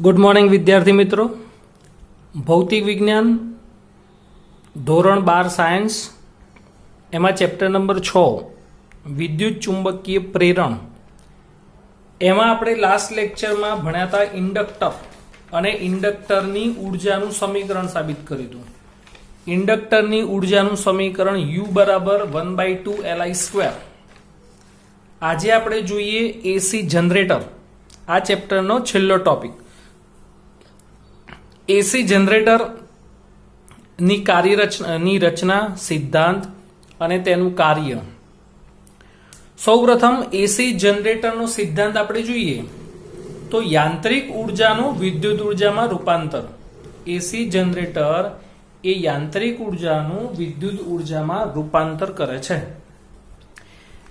Good morning વિદ્યાર્થી મિત્રો. ભૌતિક વિજ્ઞાન ધોરણ 12 સાયન્સ એમાં ચેપ્ટર નંબર 6 વિદ્યુત ચુંબકીય પ્રેરણ. એમાં આપણે લાસ્ટ લેક્ચરમાં ભણ્યા હતા ઇન્ડક્ટર અને ઇન્ડક્ટરની ઉર્જાનું સમીકરણ સાબિત કર્યું હતું. ઇન્ડક્ટરની ઉર્જાનું સમીકરણ U બરાબર 1/2 Li². આજે આપણે જોઈએ એસી જનરેટર. આ ચેપ્ટરનો છેલ્લો ટોપિક. એસી જનરેટર ની કાર્યરચનાની રચના, સિદ્ધાંત અને તેનું કાર્ય. સૌપ્રથમ એસી જનરેટરનો સિદ્ધાંત આપણે જોઈએ તો યાંત્રિક ઉર્જાનું વિદ્યુત ઉર્જામાં રૂપાંતર. એસી જનરેટર એ યાંત્રિક ઉર્જાનું વિદ્યુત ઉર્જામાં રૂપાંતર કરે છે.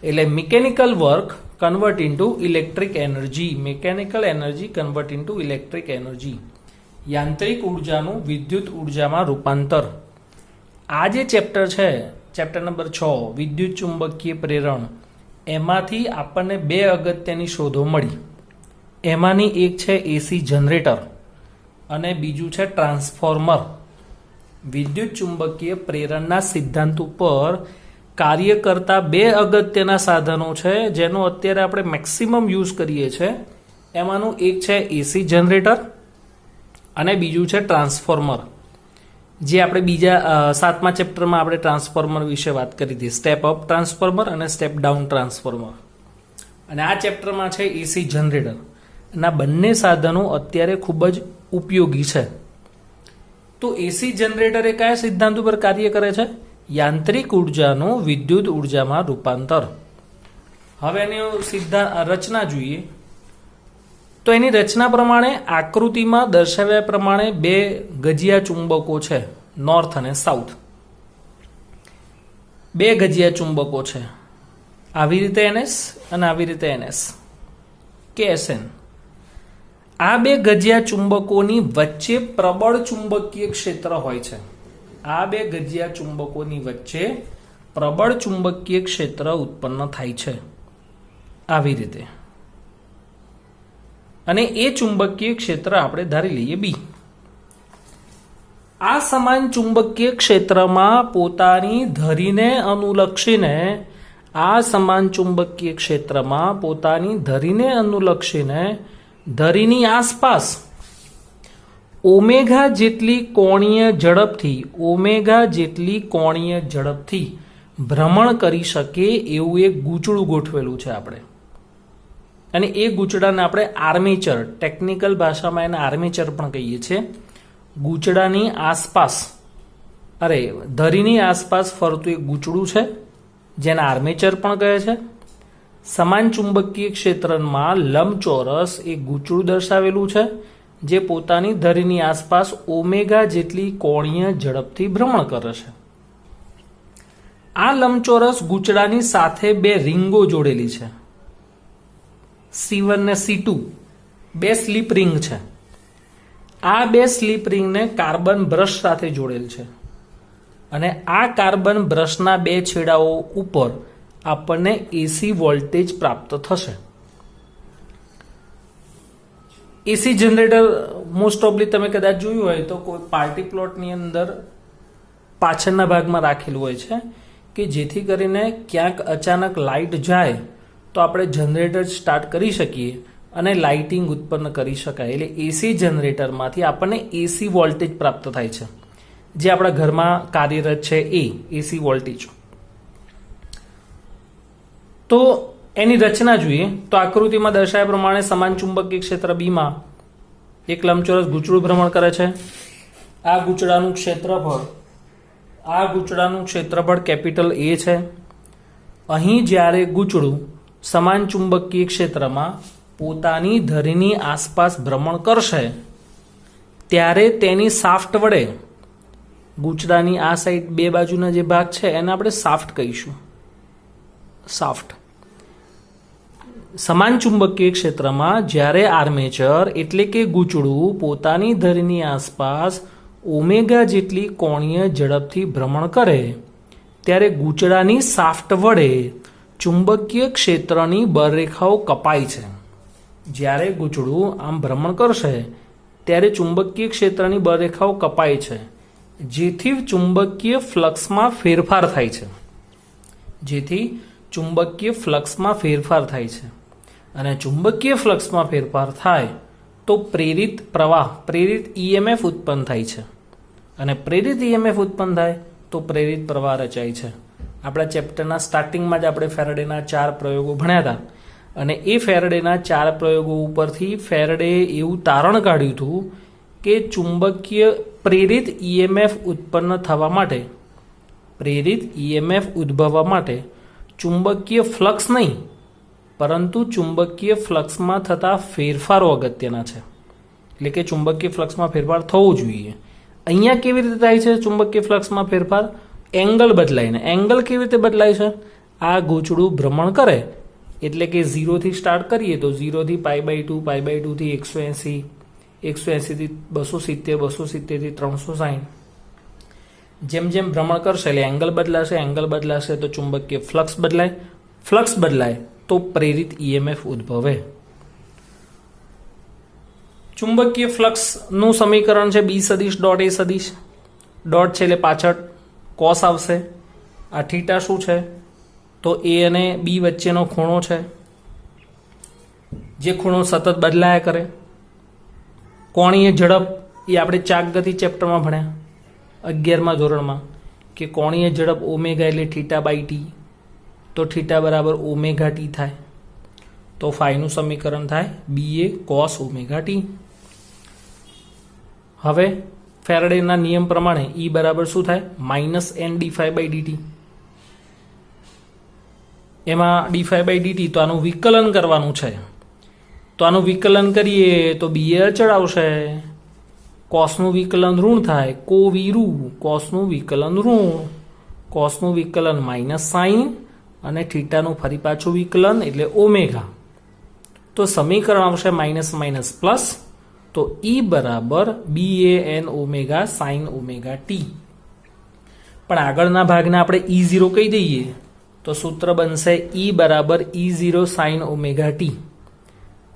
એટલે mechanical work convert into electric energy. Mechanical energy convert into electric energy. યાંત્રિક ઉર્જાનું વિદ્યુત ઉર્જામાં રૂપાંતર. આ જે ચેપ્ટર છે, ચેપ્ટર નંબર 6 વિદ્યુત ચુંબકીય પ્રેરણ, એમાંથી આપણને બે અગત્યની શોધો મળી. એમાંની એક છે એસી જનરેટર અને બીજું છે ટ્રાન્સફોર્મર. વિદ્યુત ચુંબકીય પ્રેરણના સિદ્ધાંત ઉપર કાર્ય કરતા બે અગત્યના સાધનો છે જેનો અત્યારે આપણે મેક્સિમમ યુઝ કરીએ છીએ. એમાંનું એક છે એસી જનરેટર અને બીજું છે ટ્રાન્સફોર્મર. જે આપણે બીજા 7મા ચેપ્ટરમાં આપણે ટ્રાન્સફોર્મર વિશે વાત કરી હતી. સ્ટેપ અપ ટ્રાન્સફોર્મર અને સ્ટેપ ડાઉન ટ્રાન્સફોર્મર. અને આ ચેપ્ટરમાં છે એસી જનરેટર. ના બંને સાધનો અત્યારે ખૂબ જ ઉપયોગી છે. તો એસી જનરેટર એ કયા સિદ્ધાંત ઉપર કાર્ય કરે છે? યાંત્રિક ઉર્જાનું વિદ્યુત ઉર્જામાં રૂપાંતર. હવે એની રચના જોઈએ તો એની રચના પ્રમાણે આકૃતિમાં દર્શાવ્યા પ્રમાણે બે ગજિયા ચુંબકો છે, નોર્થ અને સાઉથ. બે ગજિયા ચુંબકો છે, આવી રીતે NS અને આવી રીતે NS કે SN. આ બે ગજિયા ચુંબકોની વચ્ચે પ્રબળ ચુંબકીય ક્ષેત્ર હોય છે. આ બે ગજિયા ચુંબકોની વચ્ચે પ્રબળ ચુંબકીય ક્ષેત્ર ઉત્પન્ન થાય છે, આવી રીતે. અને એ ચુંબકીય ક્ષેત્ર આપણે ધારી લઈએ B. આ સમાન ચુંબકીય ક્ષેત્રમાં પોતાની ધરીને અનુલક્ષીને ધરીની આસપાસ ઓમેગા જેટલી કોણીય ઝડપથી ભ્રમણ કરી શકે એવું એક ગૂંચળું ગોઠવેલું છે આપણે. અને એ ગૂંચળાને આપણે આર્મેચર, ટેકનિકલ ભાષામાં એને આર્મેચર પણ કહીએ છીએ. ગૂંચળાની આસપાસ, ધરીની આસપાસ ફરતું એક ગૂંચળું છે જેને આર્મેચર પણ કહે છે. સમાન ચુંબકીય ક્ષેત્રમાં લંબચોરસ એક ગૂંચળું દર્શાવેલું છે જે પોતાની ધરીની આસપાસ ઓમેગા જેટલી કોણીય ઝડપથી ભ્રમણ કરે છે. આ લંબચોરસ ગૂંચળાની સાથે બે રીંગો જોડેલી છે, C1 ને C2. બે સ્લીપ રિંગ છે. આ બે સ્લીપ રિંગને કાર્બન બ્રશ સાથે જોડેલ છે અને આ કાર્બન બ્રશના બે છેડાઓ ઉપર આપણને એસી વોલ્ટેજ પ્રાપ્ત થશે. એસી જનરેટર મોસ્ટ ઓફલી તમે કદાચ જોયું હોય તો કોઈ પાર્ટી પ્લોટની અંદર પાછળના ભાગમાં રાખેલું હોય છે કે જેથી કરીને ક્યાંક અચાનક લાઇટ જાય તો આપણે જનરેટર સ્ટાર્ટ કરી શકીએ અને લાઇટિંગ ઉત્પન્ન કરી શકાય. એટલે એસી જનરેટરમાંથી આપણને એસી વોલ્ટેજ પ્રાપ્ત થાય છે, જે આપણા ઘરમાં કાર્યરત છે એ એસી વોલ્ટેજ. તો એની રચના જોઈએ તો આકૃતિમાં દર્શાવ્યા પ્રમાણે સમાન ચુંબકીય ક્ષેત્ર બીમાં એક લંબચોરસ ગૂંચળું ભ્રમણ કરે છે. આ ગૂંચળાનું ક્ષેત્રફળ કેપિટલ A છે. અહીં જ્યારે ગૂંચળું સમાન ચુંબકીય ક્ષેત્રમાં પોતાની ધરીની આસપાસ ભ્રમણ કરશે ત્યારે તેની સાફ્ટ વડે, ગૂંચળાની આ સાઈડ બે બાજુના જે ભાગ છે એને આપણે સાફ્ટ કહીશું. સાફ્ટ. સમાન ચુંબકીય ક્ષેત્રમાં જ્યારે આર્મેચર એટલે કે ગૂંચળું પોતાની ધરીની આસપાસ ઓમેગા જેટલી કોણીય ઝડપથી ભ્રમણ કરે ત્યારે ગૂંચળાની સાફ્ટ વડે ચુંબકીય ક્ષેત્રની બરરેખાઓ કપાય છે. જ્યારે ગૂંચળું આમ ભ્રમણ કરશે ત્યારે ચુંબકીય ક્ષેત્રની બળરેખાઓ કપાય છે, જેથી ચુંબકીય ફ્લક્સમાં ફેરફાર થાય છે. જેથી ચુંબકીય ફ્લક્સમાં ફેરફાર થાય છે. અને ચુંબકીય ફ્લક્સમાં ફેરફાર થાય તો પ્રેરિત પ્રવાહ, પ્રેરિત EMF ઉત્પન્ન થાય છે. અને પ્રેરિત EMF ઉત્પન્ન થાય તો પ્રેરિત પ્રવાહ રચાય છે. આપણા ચેપ્ટરના સ્ટાર્ટિંગમાં જ આપણે ફેરાડેના 4 પ્રયોગો ભણ્યા હતા. અને એ ફેરાડેના 4 પ્રયોગો ઉપરથી ફેરાડે એવું તારણ કાઢ્યું હતું કે ચુંબકીય પ્રેરિત EMF ઉત્પન્ન થવા માટે, પ્રેરિત EMF ઉદ્ભવવા માટે ચુંબકીય ફ્લક્સ નહીં, પરંતુ ચુંબકીય ફ્લક્સમાં થતા ફેરફારો અગત્યના છે. એટલે કે ચુંબકીય ફ્લક્સમાં ફેરફાર થવો જોઈએ. અહીંયા કેવી રીતે થાય છે ચુંબકીય ફ્લક્સમાં ફેરફાર? એંગલ બદલાઈને. એંગલ કેવી રીતે બદલાય છે? આ ગૂંચળું ભ્રમણ કરે એટલે કે 0 થી સ્ટાર્ટ કરીએ તો 0 થી π/2, π/2 થી 180, 180 થી 270, 270 થી 360. જેમ જેમ ભ્રમણ કરશે એટલે એંગલ બદલાશે, એંગલ બદલાશે તો ચુંબકીય ફ્લક્સ બદલાય, ફ્લક્સ બદલાય તો પ્રેરિત EMF ઉદ્ભવે. ચુંબકીય ફ્લક્સનું સમીકરણ છે B સદિશ ડોટ A સદિશ. ડોટ છે એટલે પાછળ કોસ આવશે. આ થીટા શું છે? તો A અને B વચ્ચેનો ખૂણો છે, જે ખૂણો સતત બદલાયા કરે. કોણીય ઝડપ એ આપણે ચાકગતિ ચેપ્ટરમાં ભણ્યા 11મા ધોરણમાં કે કોણીય ઝડપ ઓમેગા એટલે θ/t, તો θ બરાબર ઓમેગા t થાય. તો ફાઈનું સમીકરણ થાય BA cos ઓમેગા t. હવે ફેરાડેના નિયમ પ્રમાણે E બરાબર શું થાય? -n dϕ/dt. એમાં dϕ/dt તો આનું વિકલન કરવાનું છે. તો આનું વિકલન કરીએ તો BA અચળ આવશે. કોસનું વિકલન ઋણ થાય, કોવીરું. કોસનું વિકલન ઋણ, કોસનું વિકલન -sin અને થીટાનું ફરી પાછું વિકલન એટલે ઓમેગા. તો સમીકરણ આવશે માઇનસ માઇનસ પ્લસ. તો E બરાબર BAN omega sin omega t. પણ આગળના ભાગને આપણે E0 કહી દઈએ તો સૂત્ર બનશે E બરાબર E0 sin ઓમેગા t.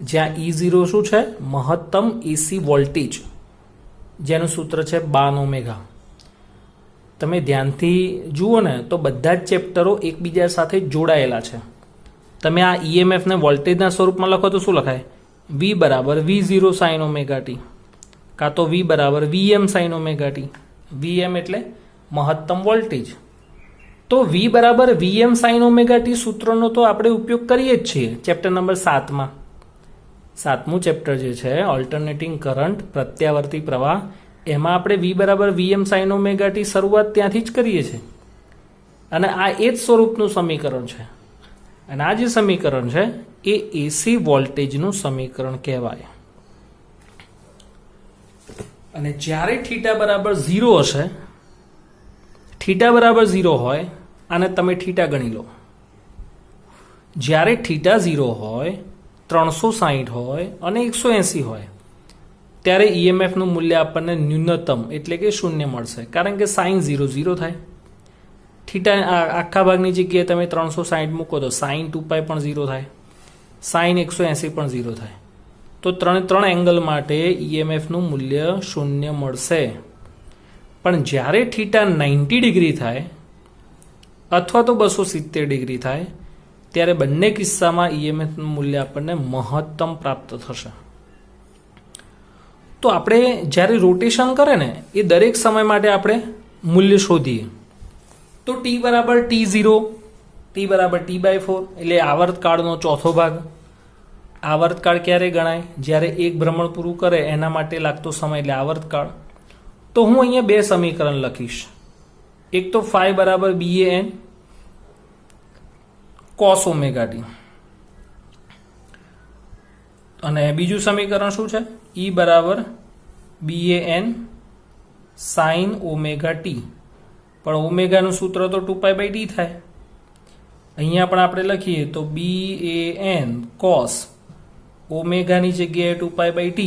જ્યાં E0 શું છે? મહત્તમ AC વોલ્ટેજ, જેનું સૂત્ર છે 52 ઓમેગા. તમે ધ્યાનથી જુઓ ને તો બધા જ ચેપ્ટરો એકબીજા સાથે જોડાયેલા છે. તમે આ EMF ને વોલ્ટેજના સ્વરૂપમાં લખો તો શું લખાય? V બરાબર V0 sin ઓમેગા t, કાં તો V બરાબર VM sin omega t. VM એટલે મહત્તમ વોલ્ટેજ. તો V બરાબર VM sin ઓમેગા t સૂત્રનો તો આપણે ઉપયોગ કરીએ જ છીએ ચેપ્ટર નંબર 7માં. 7મું ચેપ્ટર જે છે ઓલ્ટરનેટિંગ કરંટ, પ્રત્યાવર્તી પ્રવાહ, એમાં આપણે V બરાબર VM sin ઓમેગા t શરૂઆત ત્યાંથી જ કરીએ છીએ. અને આ એ જ સ્વરૂપનું સમીકરણ છે. અને આ જે સમીકરણ છે એ AC વોલ્ટેજનું સમીકરણ કહેવાય. અને જ્યારે થીટા બરાબર 0 હશે, થીટા બરાબર 0 હોય અને તમે થીટા ગણી લો. જ્યારે થીટા 0 હોય, 360 હોય અને 180 હોય, ત્યારે EMF નું મૂલ્ય આપણને ન્યૂનતમ એટલે કે 0 મળશે. કારણ કે sin 0 0 થાય. થીટા આખા ભાગની જગ્યાએ તમે 360 મૂકો તો sin 2π પણ 0 થાય, sin 180 પણ 0 થાય. તો ત્રણ એંગલ માટે EMF નું મૂલ્ય 0 મળશે. પણ જ્યારે થીટા 90 ડિગ્રી થાય અથવા તો 270 ડિગ્રી થાય, ત્યારે બંને કિસ્સામાં EMF નું મૂલ્ય આપણને મહત્તમ પ્રાપ્ત થશે. તો આપણે જ્યારે રોટેશન કરે ને એ દરેક સમય માટે આપણે મૂલ્ય શોધીએ. તો T બરાબર T0, T બરાબર T/4 એટલે આવર્તકાળનો ચોથો ભાગ. આવર્તકાળ ક્યારે ગણાય? જ્યારે એક ભ્રમણ પૂરું કરે એના માટે લાગતો સમય એટલે આવર્તકાળ. તો હું અહીંયા બે સમીકરણ લખીશ. એક તો phi બરાબર BAN cos ઓમેગા t, અને બીજું સમીકરણ શું છે? E બરાબર BAN sin ઓમેગા t. પણ ઓમેગાનું સૂત્ર તો 2π/d થાય. અહીંયા પણ આપણે લખીએ તો BAN cos ઓમેગાની જગ્યાએ 2π/t.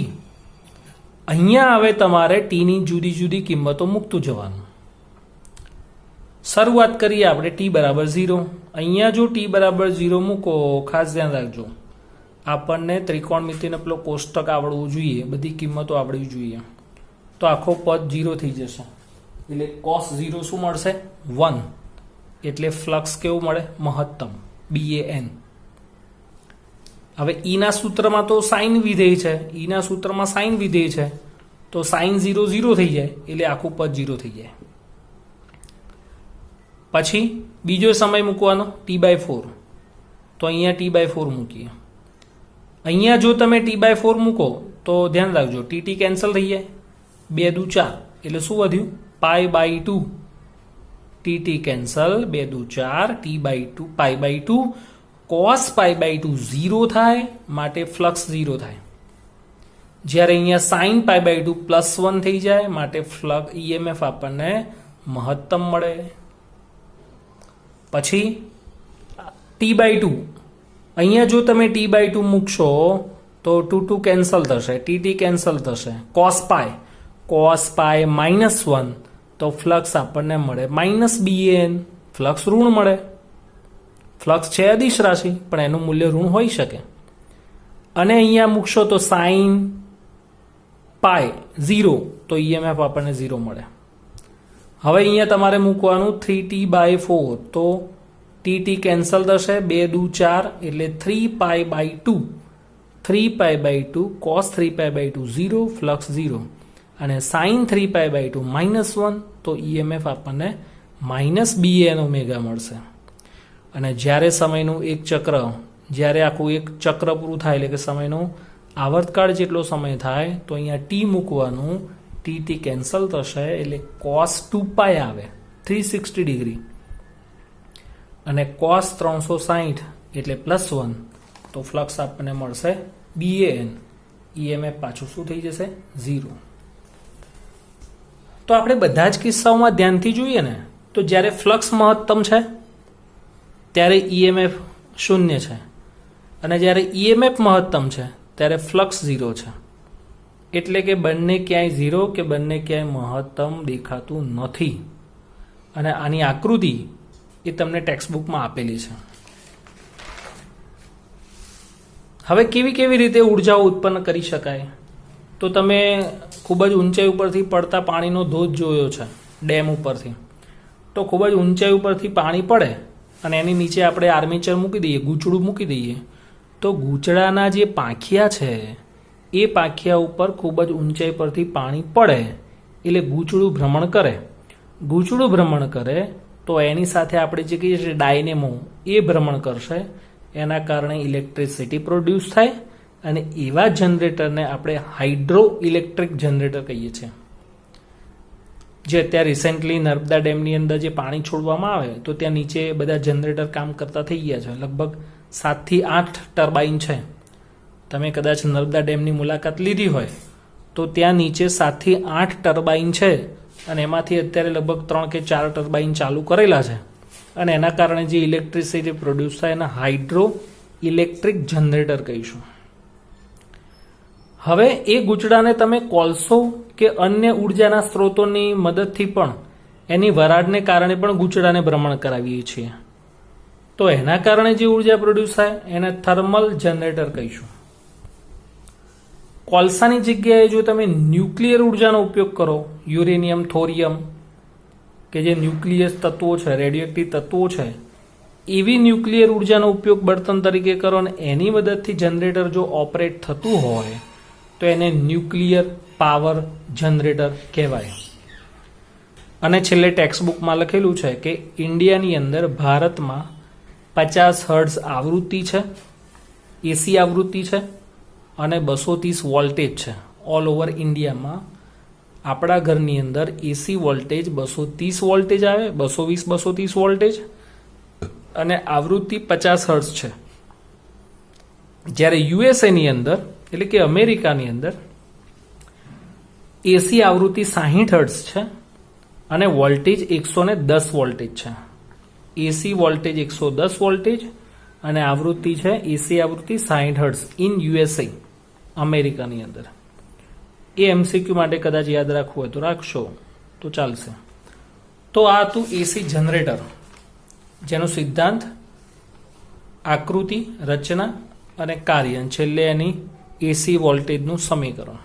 અહીંયા હવે તમારે ટીની જુદી જુદી કિંમતો મૂકતું જવાનું. શરૂઆત કરીએ આપણે T બરાબર 0. અહીંયા જો T બરાબર 0 મૂકો, ખાસ ધ્યાન રાખજો, આપણને ત્રિકોણમિતિનો પેલો કોષ્ટક આવડવું જોઈએ, બધી કિંમતો આવડવી જોઈએ. તો આખો પદ 0 થઈ જશે, એટલે cos 0 શું મળશે? 1. એટલે ફ્લક્સ કેવું મળે? મહત્તમ, BAN. હવે ઈના સૂત્રમાં તો સાઇન વિધેય છે, ઈના સૂત્રમાં સાઇન વિધેય છે, તો સાઇન 0 0 થઈ જાય, એટલે આખું પદ 0 થઈ જાય. પછી બીજો સમય મૂકવાનો T/4, તો અહીંયા T/4 મૂકીએ. અહીંયા જો તમે T/4 મૂકો તો ધ્યાન રાખજો, TT કેન્સલ થઈ જાય, 2 દુ 4, એટલે શું વધ્યું? π/2. TT કેન્સલ, 2 દુ 4, T/2 π/2. cos π/2 0 થાય, માટે ફ્લક્સ 0 થાય. જ્યારે અહીંયા sin π/2 +1 થઈ જાય, માટે ફ્લક્સ EMF આપણને મહત્તમ મળે. પછી T/2, અહીંયા જો તમે T/2 મૂકશો તો 2 2 કેન્સલ થશે, TT કેન્સલ થશે, cos π -1, તો ફ્લક્સ આપણને મળે -BAN, ફ્લક્સ ઋણ મળે. ફ્લક્સ છે અદિશ રાશિ, પણ એનું મૂલ્ય ઋણ હોઈ શકે. અને અહીંયા મૂકશો તો sin π 0, તો EMF આપણને 0 મળે. હવે અહીંયા તમારે મૂકવાનું 3T/4, તો TT કેન્સલ થશે, 2 દુ 4, એટલે 3π/2. 3π/2 cos 3π/2 0, ફ્લક્સ 0. અને sin 3π/2 -1, તો EMF આપણને -BAN ઓમેગા મળશે. અને જ્યારે સમયનું એક ચક્ર, જ્યારે આખું એક ચક્ર પૂરું થાય, એટલે કે સમયનો આવર્તકાળ જેટલો સમય થાય, તો અહીંયા T મૂકવાનું, TT કેન્સલ થશે, એટલે cos 2π આવે, 360 ડિગ્રી, અને cos 360 એટલે +1, તો ફ્લક્સ આપણને મળશે BAN. EMF પાછું શું થઈ જશે? 0. તો આપણે બધા જ કિસ્સાઓમાં ધ્યાનથી જોઈએ ને, તો જ્યારે ફ્લક્સ મહત્તમ છે ત્યારે EMF 0 છે, અને જ્યારે EMF મહત્તમ છે ત્યારે ફ્લક્સ 0 છે. એટલે કે બંને ક્યાંય 0 કે બંને ક્યાંય મહત્તમ દેખાતું નથી. અને આની આકૃતિ એ તમને ટેક્સ્ટબુકમાં આપેલી છે. હવે કેવી કેવી રીતે ઉર્જાઓ ઉત્પન્ન કરી શકાય? તો તમે ખૂબ જ ઊંચાઈ ઉપરથી પડતા પાણીનો ધોધ જોયો છે, ડેમ ઉપરથી. તો ખૂબ જ ઊંચાઈ ઉપરથી પાણી પડે અને એની નીચે આપણે આર્મેચર મૂકી દઈએ, ગૂંચળું મૂકી દઈએ, તો ગૂંચળાના જે પાંખિયા છે એ પાંખિયા ઉપર ખૂબ જ ઊંચાઈ પરથી પાણી પડે, એટલે ગૂંચળું ભ્રમણ કરે. ગૂંચળું ભ્રમણ કરે તો એની સાથે આપણે જે કહીએ છીએ ડાયનેમો, એ ભ્રમણ કરશે. એના કારણે ઇલેક્ટ્રિસિટી પ્રોડ્યુસ થાય, અને એવા જનરેટરને આપણે હાઇડ્રો ઇલેક્ટ્રિક જનરેટર કહીએ છીએ. જે અત્યારે રિસેન્ટલી નર્મદા ડેમની અંદર જે પાણી છોડવામાં આવે, તો ત્યાં નીચે બધા જનરેટર કામ કરતા થઈ ગયા છે. લગભગ 7 થી 8 ટર્બાઇન છે. તમે કદાચ નર્મદા ડેમની મુલાકાત લીધી હોય તો ત્યાં નીચે 7 થી 8 ટર્બાઇન છે, અને એમાંથી અત્યારે લગભગ 3 કે 4 ટર્બાઇન ચાલુ કરેલા છે. અને એના કારણે જે ઇલેક્ટ્રિસિટી પ્રોડ્યુસ થાય એને હાઇડ્રો ઇલેક્ટ્રિક જનરેટર કહીશું. હવે એ ગૂંચળાને તમે કોલસો કે અન્ય ઉર્જાના સ્ત્રોતોની મદદથી પણ એની વરાળને કારણે પણ ગૂંચળાને ભ્રમણ કરાવીએ છીએ. તો એના કારણે જે ઉર્જા પ્રોડ્યુસ થાય એને થર્મલ જનરેટર કહીશું. કોલસાની જગ્યાએ જો તમે ન્યુક્લિયર ઉર્જાનો ઉપયોગ કરો, યુરેનિયમ, થોરિયમ, કે જે ન્યુક્લિયસ તત્વો છે, રેડિયોએક્ટિવ તત્વો છે, એવી ન્યુક્લિયર ઉર્જાનો ઉપયોગ બળતણ તરીકે કરો અને એની મદદથી જનરેટર જો ઓપરેટ થતું હોય તો એને ન્યુક્લિયર પાવર જનરેટર કહેવાય. અને છેલ્લે ટેક્સ્ટબુકમાં લખેલું છે કે ઇન્ડિયાની અંદર ભારતમાં 50 હર્ટ્ઝ આવૃત્તિ છે, એસી આવૃત્તિ છે, અને 230 વોલ્ટેજ છે. ઓલ ઓવર ઇન્ડિયામાં આપણા ઘરની અંદર એસી વોલ્ટેજ 230 વોલ્ટેજ આવે, 220 230 વોલ્ટેજ, અને આવૃત્તિ 50 હર્ટ્ઝ છે. જ્યારે યુએસએની અંદર, એટલે કે અમેરિકાની અંદર, એસી આવૃત્તિ 60 હર્ટ્ઝ છે અને વોલ્ટેજ 110 વોલ્ટેજ છે. એસી વોલ્ટેજ 110 વોલ્ટેજ અને આવૃત્તિ છે એસી આવૃત્તિ 60 હર્ટ્ઝ ઇન યુએસએ, અમેરિકાની અંદર. એ એમસીક્યુ માટે કદાચ યાદ રાખવું હોય તો રાખશો તો ચાલશે. તો આ હતું એસી જનરેટર, જેનો સિદ્ધાંત, આકૃતિ, રચના અને કાર્ય, છેલ્લે એની એસી વોલ્ટેજનું સમીકરણ.